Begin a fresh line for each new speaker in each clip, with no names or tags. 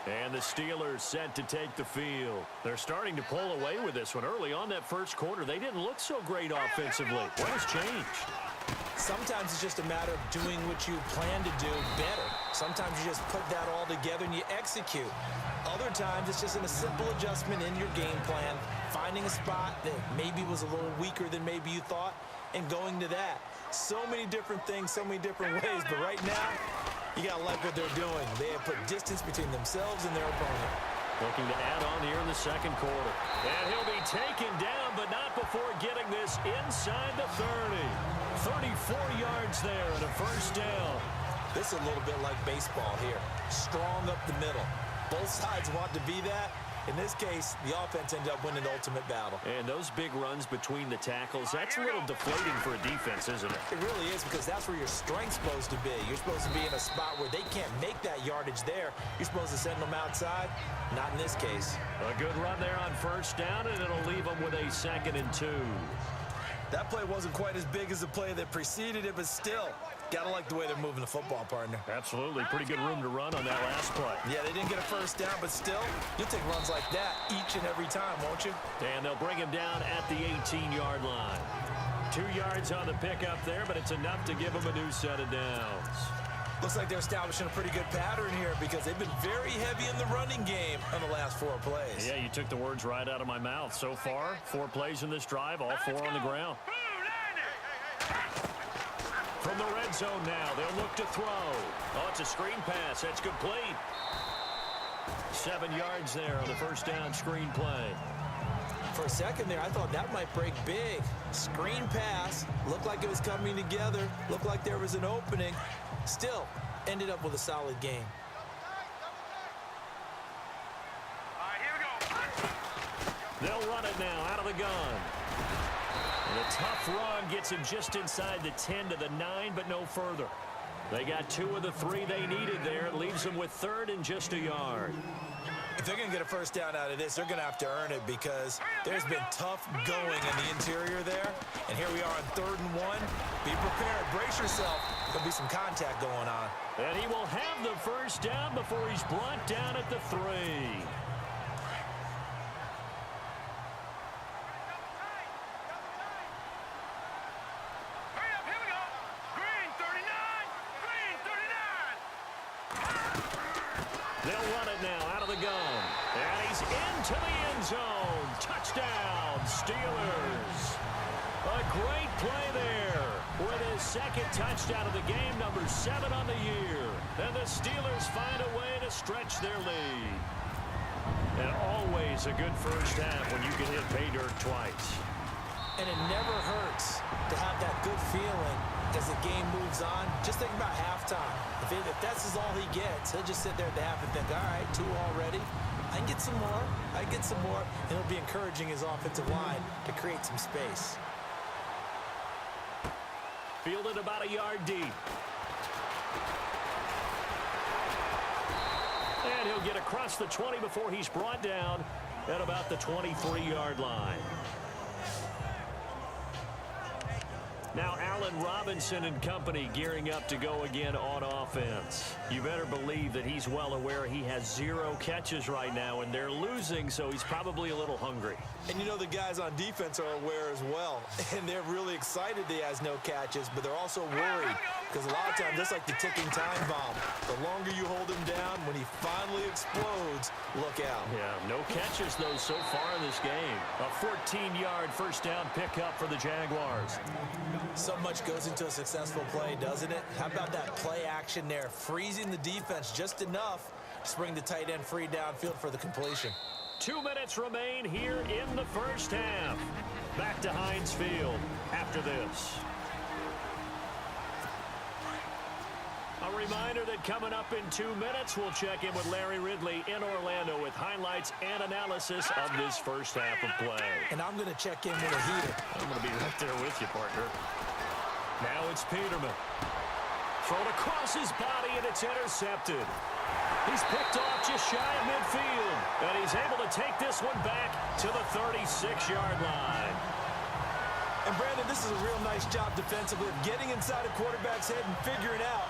And the Steelers set to take the field. They're starting to pull away with this one. Early on that first quarter, they didn't look so great offensively. What has changed?
Sometimes it's just a matter of doing what you plan to do better. Sometimes you just put that all together and you execute. Other times it's just in a simple adjustment in your game plan, finding a spot that maybe was a little weaker than maybe you thought, and going to that. So many different things, so many different ways, but right now, you got to like what they're doing. They have put distance between themselves and their opponent.
Looking to add on here in the second quarter. And he'll be taken down, but not before getting this inside the 30. 34 yards there and a first down.
This is a little bit like baseball here. Strong up the middle. Both sides want to be that. In this case, the offense ended up winning the ultimate battle.
And those big runs between the tackles, that's a little deflating for a defense, isn't it?
It really is, because that's where your strength's supposed to be. You're supposed to be in a spot where they can't make that yardage there. You're supposed to send them outside. Not in this case.
A good run there on first down, and it'll leave them with a 2nd and 2.
That play wasn't quite as big as the play that preceded it, but still, gotta like the way they're moving the football, partner.
Absolutely. Pretty good room to run on that last play.
Yeah, they didn't get a first down, but still, you'll take runs like that each and every time, won't you?
And they'll bring him down at the 18-yard line. 2 yards on the pickup there, but it's enough to give him a new set of downs.
Looks like they're establishing a pretty good pattern here, because they've been very heavy in the running game on the last 4 plays.
Yeah, you took the words right out of my mouth. So far, 4 plays in this drive, all 4 on the ground. From the red zone now, they'll look to throw. Oh, it's a screen pass. That's complete. 7 yards there on the first down screen play.
For a second there, I thought that might break big. Screen pass. Looked like it was coming together. Looked like there was an opening. Still, ended up with a solid game.
All right, here we go.
They'll run it now out of the gun. And a tough run gets him just inside the 10 to the 9, but no further. They got 2 of the 3 they needed there. It leaves them with 3rd and just a yard.
If they're going to get a first down out of this, they're going to have to earn it, because there's been tough going in the interior there. And here we are on 3rd and 1. Be prepared. Brace yourself. There'll be some contact going on.
And he will have the first down before he's brought down at the 3. They'll run it now out of the gun. And he's into the end zone. Touchdown, Steelers. A great play there with his 2nd touchdown of the game, number 7 on the year. And the Steelers find a way to stretch their lead. And always a good first half when you can hit pay dirt twice.
And it never hurts to have that good feeling as the game moves on. Just think about halftime. If that's all he gets, he'll just sit there at the half and think, all right, 2 already. I can get some more. I can get some more. And he'll be encouraging his offensive line to create some space.
Fielded about a yard deep. And he'll get across the 20 before he's brought down at about the 23-yard line. Now Allen Robinson and company gearing up to go again on offense. You better believe that he's well aware he has 0 catches right now, and they're losing, so he's probably a little hungry.
And you know the guys on defense are aware as well. And they're really excited that he has no catches, but they're also worried. Because a lot of times, that's like the ticking time bomb. The longer you hold him down, when he finally explodes, look out.
Yeah, no catches, though, so far in this game. A 14-yard first down pickup for the Jaguars.
So much goes into a successful play, doesn't it? How about that play action there, freezing the defense just enough to bring the tight end free downfield for the completion.
2 minutes remain here in the first half. Back to Heinz Field after this. A reminder that coming up in 2 minutes, we'll check in with Larry Ridley in Orlando with highlights and analysis of this first half of play.
And I'm going to check in with a heater.
I'm going to be right there with you, partner. Now it's Peterman. Thrown across his body, and it's intercepted. He's picked off just shy of midfield. And he's able to take this one back to the 36-yard line.
And, Brandon, this is a real nice job defensively of getting inside a quarterback's head and figuring out,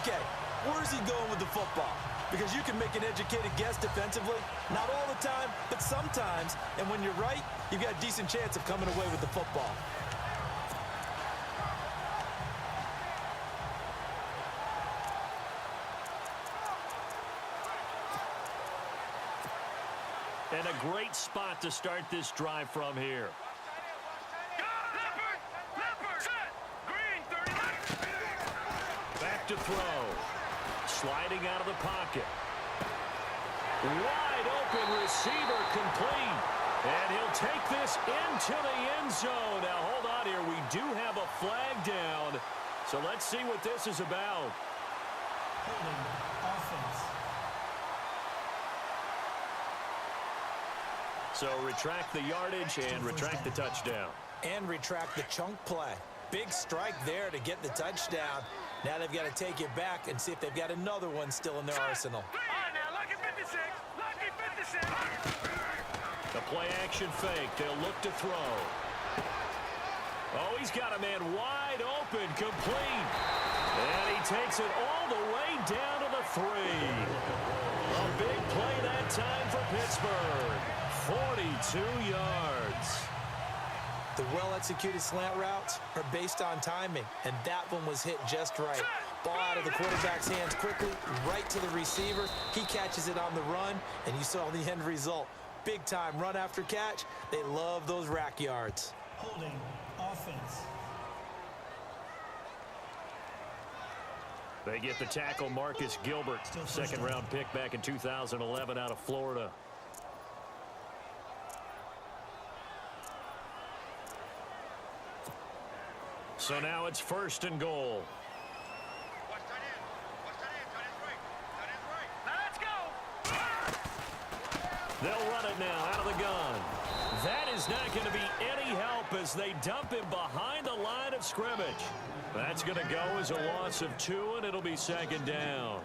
okay, where's he going with the football? because you can make an educated guess defensively. Not all the time, but sometimes. And when you're right, you've got a decent chance of coming away with the football.
And a great spot to start this drive from here. Back to throw. Sliding out of the pocket. Wide open receiver complete. And he'll take this into the end zone. Now hold on here. We do have a flag down. So let's see what this is about.
Holding offense.
So retract the yardage and retract the touchdown.
And retract the chunk play. Big strike there to get the touchdown. Now they've got to take it back and see if they've got another one still in their arsenal.
All right, now, lucky 56. Lucky 56.
The play action fake. They'll look to throw. Oh, he's got a man wide open, complete. And he takes it all the way down to the 3. A big play that time for Pittsburgh. 42 yards.
The well-executed slant routes are based on timing, and that one was hit just right. Ball out of the quarterback's hands quickly, right to the receiver. He catches it on the run, and you saw the end result. Big-time run after catch. They love those rack yards.
Holding offense.
They get the tackle, Marcus Gilbert, second-round pick back in 2011 out of Florida. So now it's 1st and goal.
Watch tight end. Watch tight end. Tight end's right. Tight end's right. Now let's go.
They'll run it now out of the gun. That is not going to be any help as they dump him behind the line of scrimmage. That's going to go as a loss of 2, and it'll be 2nd down.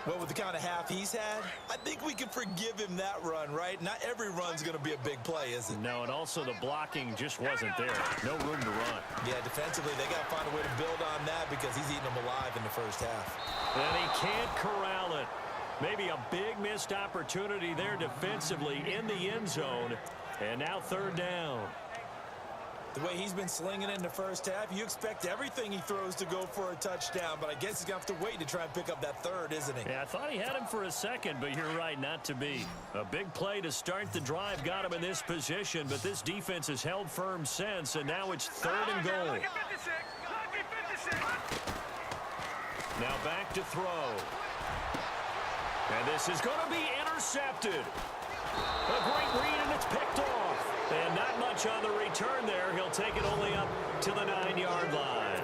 Well, with the kind of half he's had, I think we can forgive him that run, right? Not every run's going to be a big play, is it?
No, and also the blocking just wasn't there. No room to run.
Yeah, defensively, they got to find a way to build on that because he's eating them alive in the first half.
And he can't corral it. Maybe a big missed opportunity there defensively in the end zone. And now 3rd down.
The way he's been slinging it in the first half, you expect everything he throws to go for a touchdown, but I guess he's going to have to wait to try and pick up that 3rd, isn't he?
Yeah, I thought he had him for a second, but you're right, not to be. A big play to start the drive got him in this position, but this defense has held firm since, and now it's 3rd and goal.
Lucky 56. Lucky 56.
Now back to throw. And this is going to be intercepted. A great read, and it's picked off. And not much on the return there. He'll take it only up to the 9-yard line.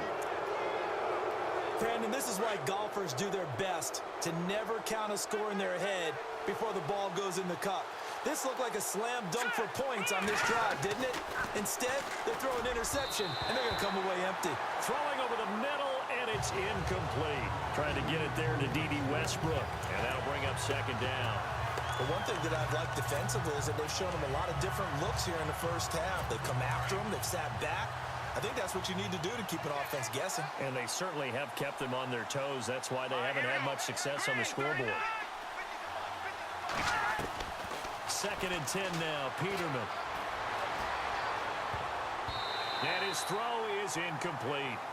Brandon, this is why golfers do their best to never count a score in their head before the ball goes in the cup. This looked like a slam dunk for points on this drive, didn't it? Instead, they throw an interception, and they're going to come away empty.
Throwing over the middle, and it's incomplete. Trying to get it there to D.D. Westbrook, and that'll bring up 2nd down.
But one thing that I've liked defensively is that they've shown him a lot of different looks here in the first half. They've come after him. They've sat back. I think that's what you need to do to keep an offense guessing.
And they certainly have kept them on their toes. That's why they haven't had much success on the scoreboard. 2nd and 10 now, Peterman. And his throw is incomplete.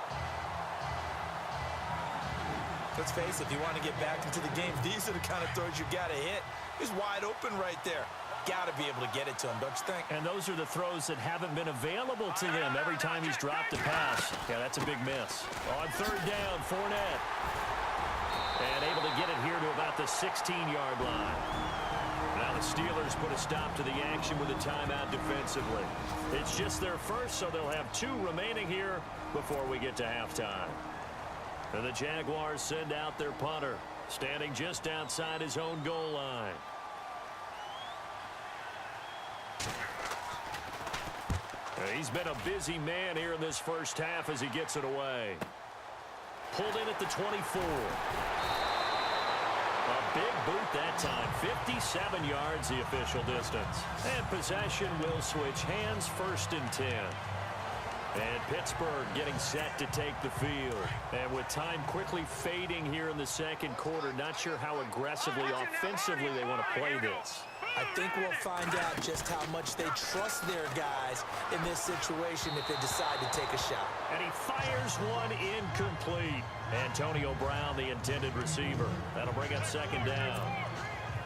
Let's face it, if you want to get back into the game, these are the kind of throws you got to hit. He's wide open right there. Got to be able to get it to him, don't you think?
And those are the throws that haven't been available to him every time he's dropped a pass. Yeah, that's a big miss. On 3rd down, Fournette. And able to get it here to about the 16-yard line. Now the Steelers put a stop to the action with a timeout defensively. It's just their first, so they'll have 2 remaining here before we get to halftime. And the Jaguars send out their punter, standing just outside his own goal line. He's been a busy man here in this first half as he gets it away. Pulled in at the 24. A big boot that time. 57 yards the official distance. And possession will switch hands, 1st and 10. And Pittsburgh getting set to take the field. And with time quickly fading here in the second quarter, not sure how aggressively, offensively they want to play this.
I think we'll find out just how much they trust their guys in this situation if they decide to take a shot.
And he fires one incomplete. Antonio Brown, the intended receiver. That'll bring up second down.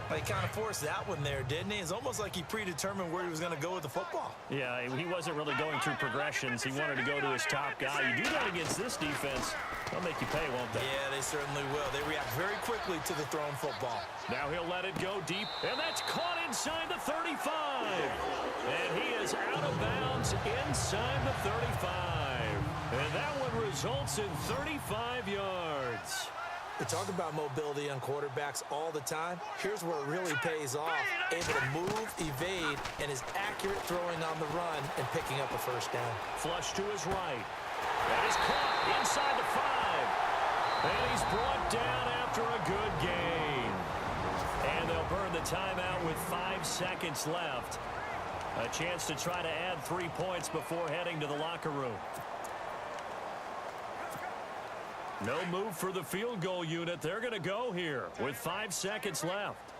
He kind of forced that one there, didn't he? It's almost like he predetermined where he was going to go with the football.
Yeah, he wasn't really going through progressions. He wanted to go to his top guy. You do that against this defense, they'll make you pay, won't they?
Yeah, they certainly will. They react very quickly to the thrown football.
Now he'll let it go deep, and that's caught inside the 35. And he is out of bounds inside the 35. And that one results in 35 yards.
We talk about mobility on quarterbacks all the time. Here's where it really pays off. Able to move, evade, and is accurate throwing on the run and picking up a first down.
Flush to his right. That is caught inside the 5. And he's brought down after a good gain. And they'll burn the timeout with 5 seconds left. A chance to try to add 3 points before heading to the locker room. No move for the field goal unit. They're going to go here with 5 seconds left.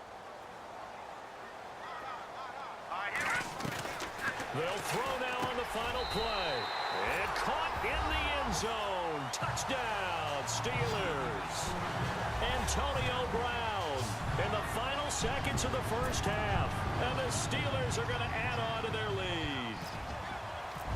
They'll throw now on the final play. And caught in the end zone. Touchdown, Steelers. Antonio Brown in the final seconds of the first half. And the Steelers are going to add on to their lead.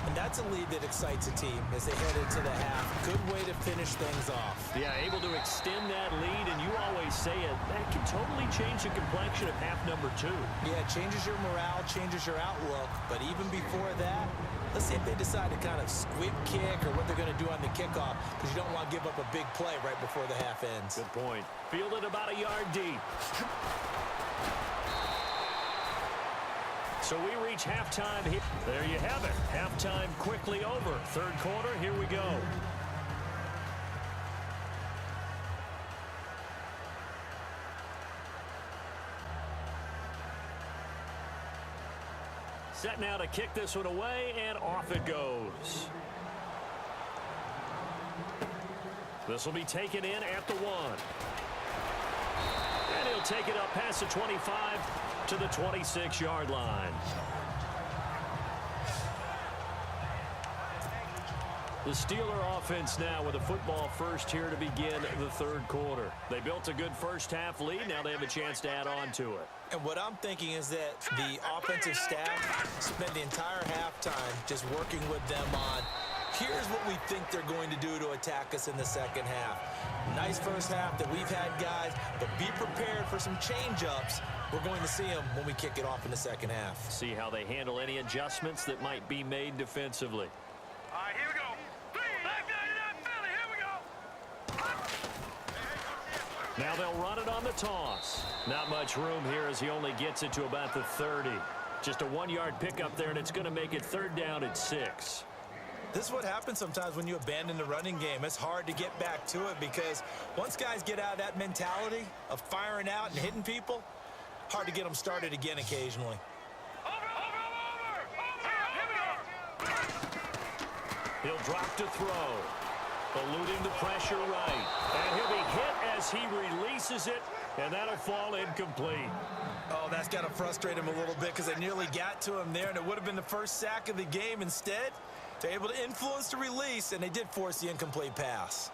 And that's a lead that excites a team as they head into the half. Good way to finish things off.
Yeah, able to extend that lead, and you always say it, that can totally change the complexion of half number 2.
Yeah, it changes your morale, changes your outlook. But even before that, let's see if they decide to kind of squib kick or what they're going to do on the kickoff, because you don't want to give up a big play right before the half ends.
Good point. Fielded about a yard deep. So we reach halftime here. There you have it. Halftime quickly over. Third quarter, here we go. Set now to kick this one away, and off it goes. This will be taken in at the 1. And he'll take it up past the 25 to the 26-yard line. The Steeler offense now with a football first here to begin the third quarter. They built a good first half lead. Now they have a chance to add on to it.
And what I'm thinking is that the offensive staff spent the entire halftime just working with them on, here's what we think they're going to do to attack us in the second half. Nice first half that we've had, guys, but be prepared for some change-ups. We're going to see them when we kick it off in the second half.
See how they handle any adjustments that might be made defensively.
All right, here we go. Back 99 Philly, here we go.
Now they'll run it on the toss. Not much room here as he only gets it to about the 30. Just a 1-yard pickup there, and it's going to make it third down at 6.
This is what happens sometimes when you abandon the running game. It's hard to get back to it because once guys get out of that mentality of firing out and hitting people, hard to get them started again occasionally.
He'll drop to throw. Eluding the pressure right. And he'll be hit as he releases it, and that'll fall incomplete.
Oh, that's got to frustrate him a little bit because they nearly got to him there, and it would have been the first sack of the game. Instead, they're able to influence the release, and they did force the incomplete pass.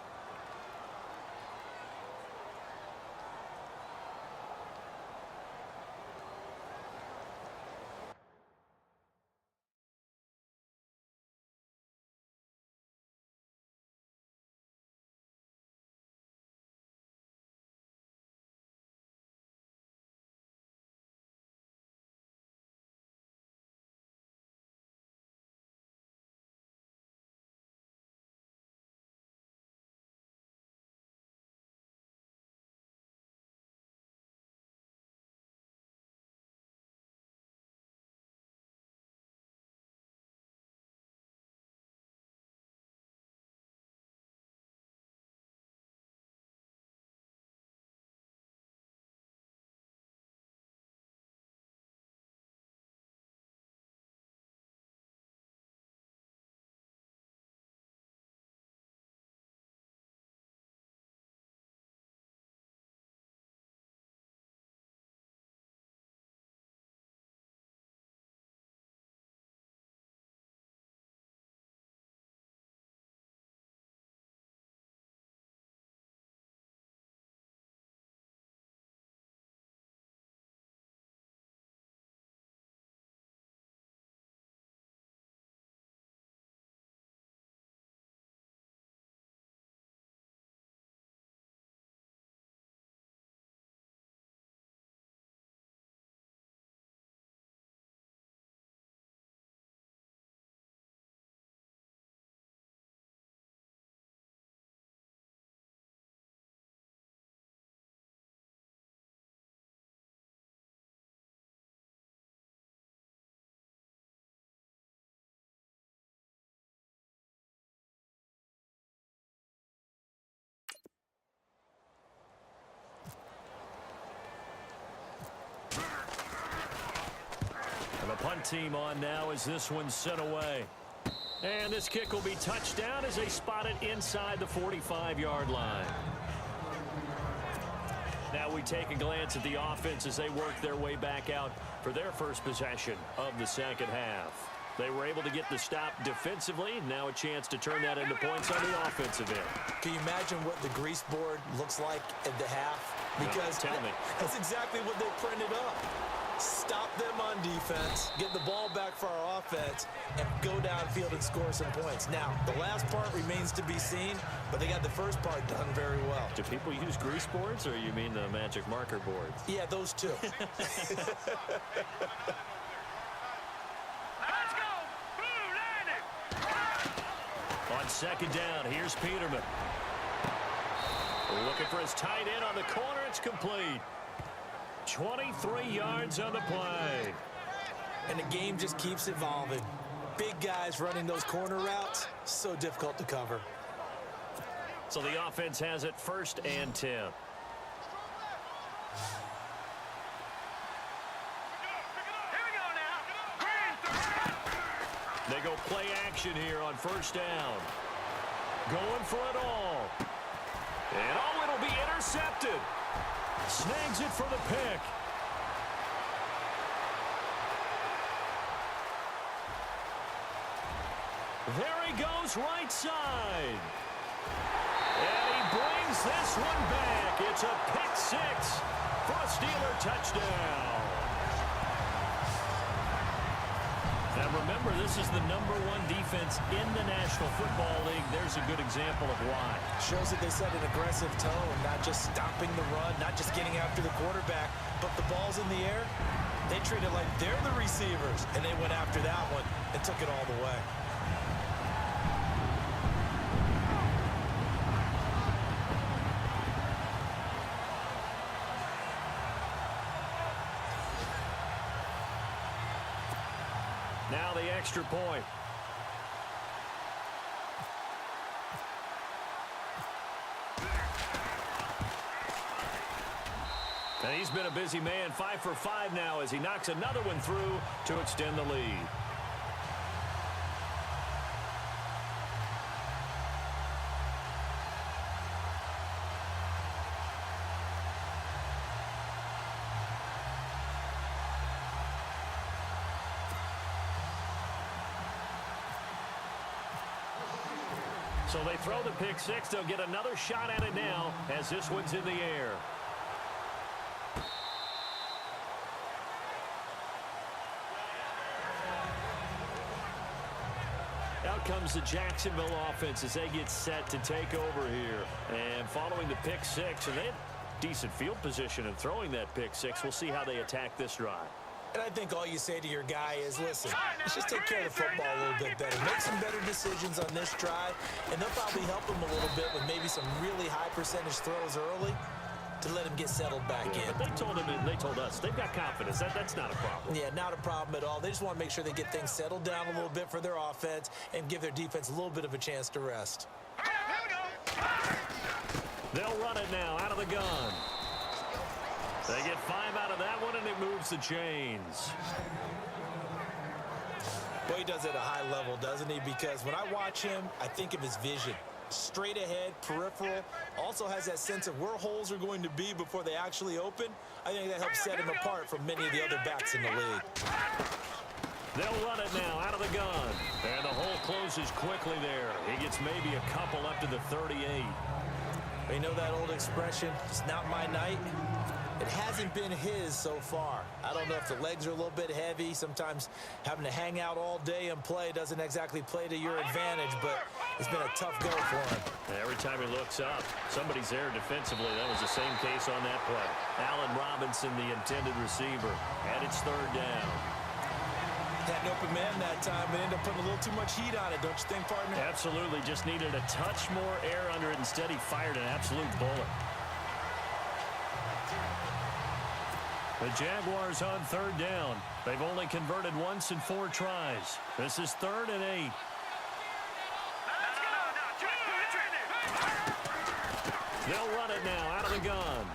team on now as this one's sent away. And this kick will be touched down as they spot it inside the 45-yard line. Now we take a glance at the offense as they work their way back out for their first possession of the second half. They were able to get the stop defensively. Now a chance to turn that into points on the offensive end.
Can you imagine what the grease board looks like at the half? Because
tell me.
That's exactly what they printed up. Stop them on defense, get the ball back for our offense, and go downfield and score some points. Now, the last part remains to be seen, but they got the first part done very well.
Do people use grease boards, or you mean the magic marker boards?
Yeah, those two.
On second down, here's Peterman. Looking for his tight end on the corner. It's complete. 23 yards on the play.
And the game just keeps evolving. Big guys running those corner routes, so difficult to cover.
So the offense has it 1st and 10. They go play action here on 1st down. Going for it all. And oh, it'll be intercepted. Snags it for the pick. There he goes, right side. And he brings this one back. It's a pick six for a Steeler touchdown. Now remember, this is the #1 defense in the National Football League. There's a good example of why.
Shows that they set an aggressive tone, not just stopping the run, not just getting after the quarterback, but the ball's in the air. They treat it like they're the receivers, and they went after that one and took it all the way.
Now the extra point. And he's been a busy man, 5 for 5 now as he knocks another one through to extend the lead. So they throw the pick six. They'll get another shot at it now as this one's in the air. Out comes the Jacksonville offense as they get set to take over here. And following the pick six, and they had decent field position in throwing that pick six. We'll see how they attack this drive.
And I think all you say to your guy is, listen, let's just take care of the football a little bit better. Make some better decisions on this drive, and they'll probably help him a little bit with maybe some really high percentage throws early to let him get settled back in.
But they told him, and they told us, they've got confidence. That's not a problem.
Yeah, not a problem at all. They just want to make sure they get things settled down a little bit for their offense and give their defense a little bit of a chance to rest.
They'll run it now out of the gun. They get 5 out of that one, and it moves the chains.
Well, he does it at a high level, doesn't he? Because when I watch him, I think of his vision. Straight ahead, peripheral. Also has that sense of where holes are going to be before they actually open. I think that helps set him apart from many of the other backs in the league.
They'll run it now out of the gun. And the hole closes quickly there. He gets maybe a couple up to the 38.
You know that old expression, it's not my night? It hasn't been his so far. I don't know if the legs are a little bit heavy. Sometimes having to hang out all day and play doesn't exactly play to your advantage, but it's been a tough go for him.
And every time he looks up, somebody's there defensively. That was the same case on that play. Allen Robinson, the intended receiver, and it's 3rd down.
Had an open man that time, but ended up putting a little too much heat on it, don't you think, partner?
Absolutely. Just needed a touch more air under it. Instead, he fired an absolute bullet. The Jaguars on 3rd down. They've only converted once in 4 tries. This is 3rd and 8. They'll run it now out of the gun.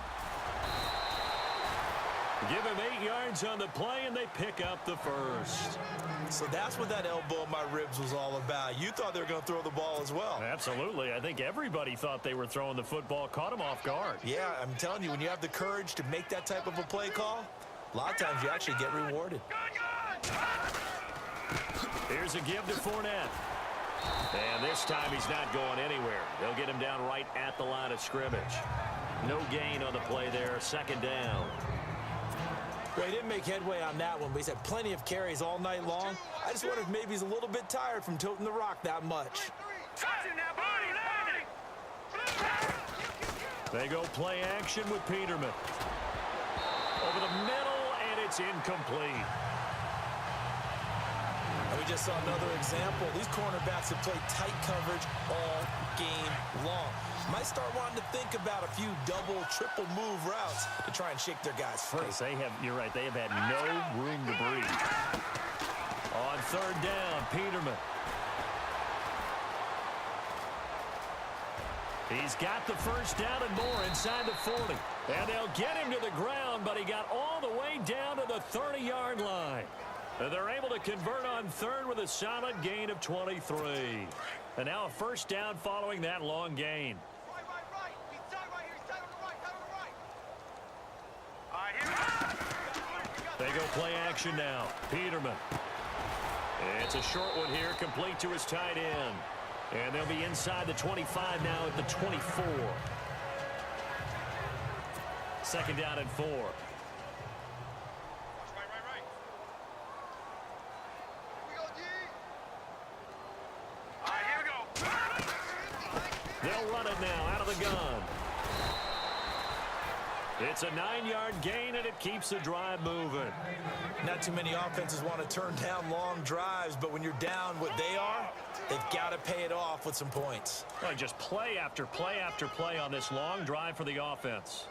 Give him 8 yards on the play, and they pick up the first.
So that's what that elbow in my ribs was all about. You thought they were going to throw the ball as well.
Absolutely. I think everybody thought they were throwing the football, caught him off guard.
Yeah, I'm telling you, when you have the courage to make that type of a play call, a lot of times you actually get rewarded.
Here's a give to Fournette. And this time he's not going anywhere. They'll get him down right at the line of scrimmage. No gain on the play there, second down.
Well, he didn't make headway on that one, but he's had plenty of carries all night long. I just wonder if maybe he's a little bit tired from toting the rock that much.
They go play action with Peterman. Over the middle, and it's incomplete.
And we just saw another example. These cornerbacks have played tight coverage all game long. Might start wanting to think about a few double, triple move routes to try and shake their guys free.
You're right, they have had no room to breathe. On third down, Peterman. He's got the first down and more inside the 40. And they'll get him to the ground, but he got all the way down to the 30-yard line. And they're able to convert on third with a solid gain of 23. And now a first down following that long gain. They go play action now. Peterman. It's a short one here, complete to his tight end. And they'll be inside the 25 now at the 24. Second down and 4. They'll run it now out of the gun. It's a 9-yard gain, and it keeps the drive moving.
Not too many offenses want to turn down long drives, but when you're down what they are, they've got to pay it off with some points.
Well, just play after play after play on this long drive for the offense.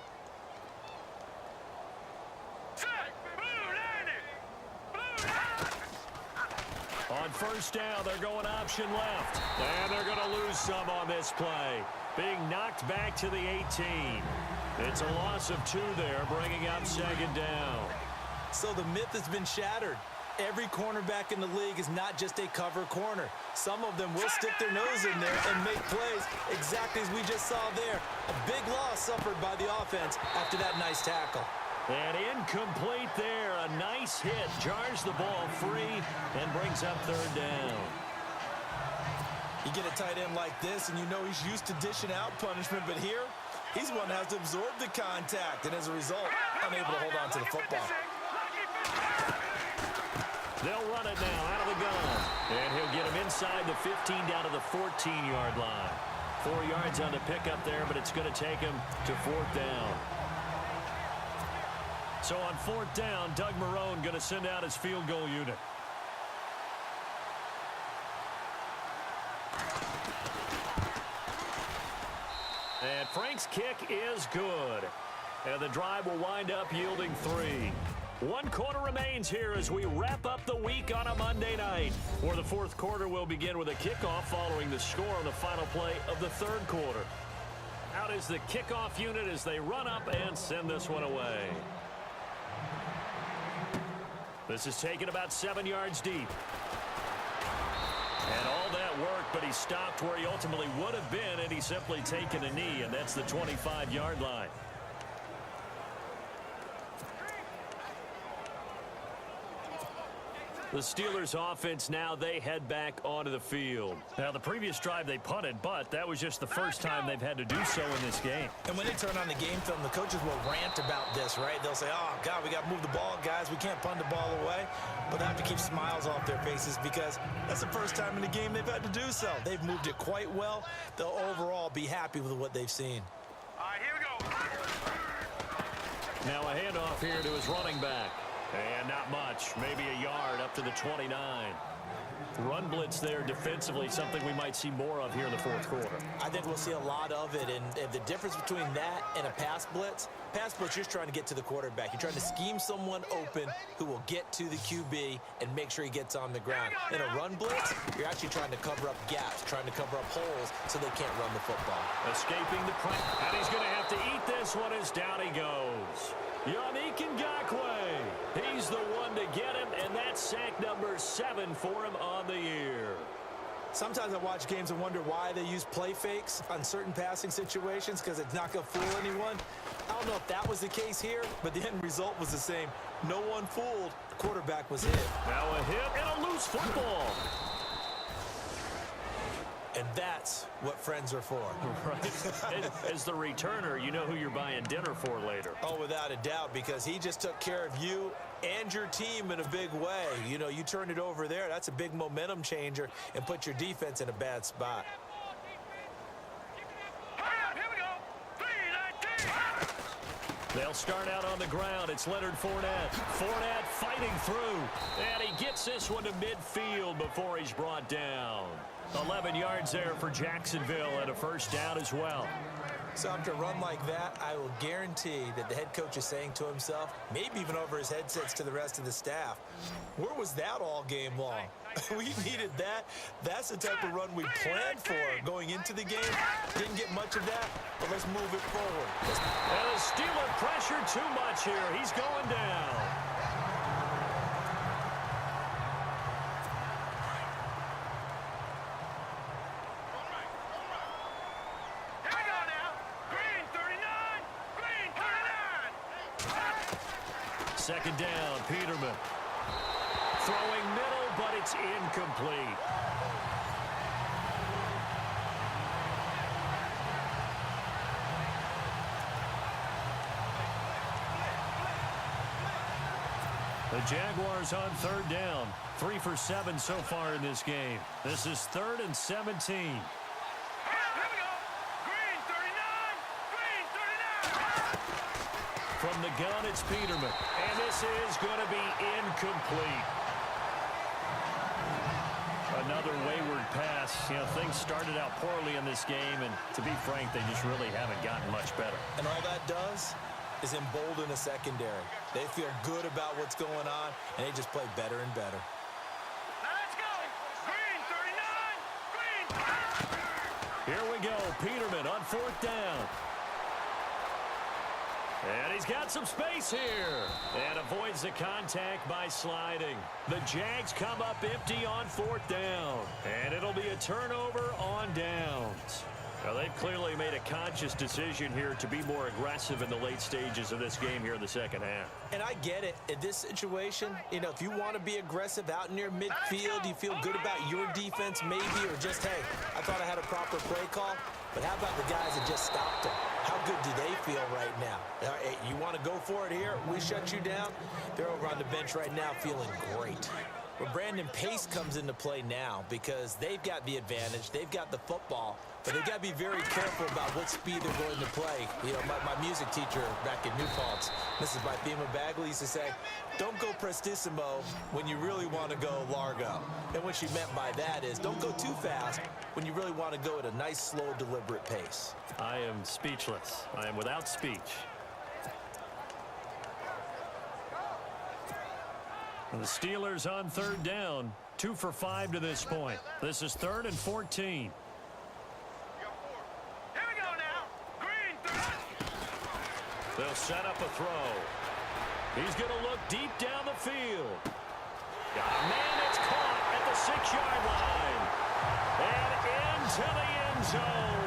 On first down, they're going option left. And they're going to lose some on this play. Being knocked back to the 18. It's a loss of 2 there, bringing up second down.
So the myth has been shattered. Every cornerback in the league is not just a cover corner. Some of them will stick their nose in there and make plays exactly as we just saw there. A big loss suffered by the offense after that nice tackle.
And incomplete there. A nice hit. Jars the ball free and brings up third down.
You get a tight end like this, and you know he's used to dishing out punishment, but here, he's one that has to absorb the contact, and as a result, unable to hold on to the football.
They'll run it now out of the gun. And he'll get him inside the 15 down to the 14-yard line. 4 yards on the pickup there, but it's going to take him to fourth down. So on fourth down, Doug Marrone going to send out his field goal unit. And Frank's kick is good. And the drive will wind up yielding 3. 1 quarter remains here as we wrap up the week on a Monday night, where the fourth quarter will begin with a kickoff following the score on the final play of the third quarter. Out is the kickoff unit as they run up and send this one away. This is taken about 7 yards deep. And all that work, but he stopped where he ultimately would have been, and he's simply taken a knee, and that's the 25-yard line. The Steelers offense now, they head back onto the field. Now, the previous drive they punted, but that was just the first time they've had to do so in this game.
And when they turn on the game film, the coaches will rant about this, right? They'll say, oh, God, we got to move the ball, guys. We can't punt the ball away. But they have to keep smiles off their faces because that's the first time in the game they've had to do so. They've moved it quite well. They'll overall be happy with what they've seen.
All right, here we go.
Now a handoff here to his running back. And not much, maybe a yard up to the 29. Run blitz there defensively, something we might see more of here in the fourth quarter.
I think we'll see a lot of it, and the difference between that and a pass blitz, you're just trying to get to the quarterback. You're trying to scheme someone open who will get to the QB and make sure he gets on the ground. In a run blitz, you're actually trying to cover up gaps, trying to cover up holes so they can't run the football.
Escaping the pressure, and he's going to have to eat this one as down he goes. Yannick Ngakoue. He's the one to get him, and that's sack number 7 for him on the year.
Sometimes I watch games and wonder why they use play fakes on certain passing situations because it's not going to fool anyone. I don't know if that was the case here, but the end result was the same. No one fooled. The quarterback was hit.
Now a hit and a loose football.
And that's what friends are for.
Right. As the returner, you know who you're buying dinner for later.
Oh, without a doubt, because he just took care of you and your team in a big way. You know, you turn it over there, that's a big momentum changer and put your defense in a bad spot.
Here we go. 3-19.
They'll start out on the ground. It's Leonard Fournette. Fournette fighting through. And he gets this one to midfield before he's brought down. 11 yards there for Jacksonville and a first down as well.
So after a run like that, I will guarantee that the head coach is saying to himself, maybe even over his headsets to the rest of the staff, where was that all game long? We needed that. That's the type of run we planned for going into the game. Didn't get much of that, but let's move it forward.
And the Steeler pressure too much here. He's going down. Second down, Peterman. Throwing middle, but it's incomplete. The Jaguars on third down. 3 for 7 so far in this game. This is 3rd and 17. From the gun, it's Peterman. And this is going to be incomplete. Another wayward pass. You know, things started out poorly in this game, and to be frank, they just really haven't gotten much better.
And all that does is embolden a secondary. They feel good about what's going on, and they just play better and better.
Let's go. Green 39. Green.
Here we go. Peterman on 4th down. And he's got some space here. And avoids the contact by sliding. The Jags come up empty on 4th down. And it'll be a turnover on downs. Now, they've clearly made a conscious decision here to be more aggressive in the late stages of this game here in the second half.
And I get it. In this situation, you know, if you want to be aggressive out in your midfield, you feel good about your defense maybe, or just, hey, I thought I had a proper play call. But how about the guys that just stopped them? How good do they feel right now? Hey, you want to go for it here? We shut you down? They're over on the bench right now feeling great. Well, Brandon Pace comes into play now because they've got the advantage. They've got the football, but they've got to be very careful about what speed they're going to play. You know, my music teacher back in New Paltz, Mrs. Bythema Bagley, used to say, don't go prestissimo when you really want to go largo. And what she meant by that is don't go too fast when you really want to go at a nice, slow, deliberate pace.
I am speechless. I am without speech. The Steelers on 3rd down. 2 for 5 to this point. This is 3rd and 14.
Here we go now. Green 30.
They'll set up a throw. He's going to look deep down the field. Got a man that's caught at the 6-yard line. And into the end zone.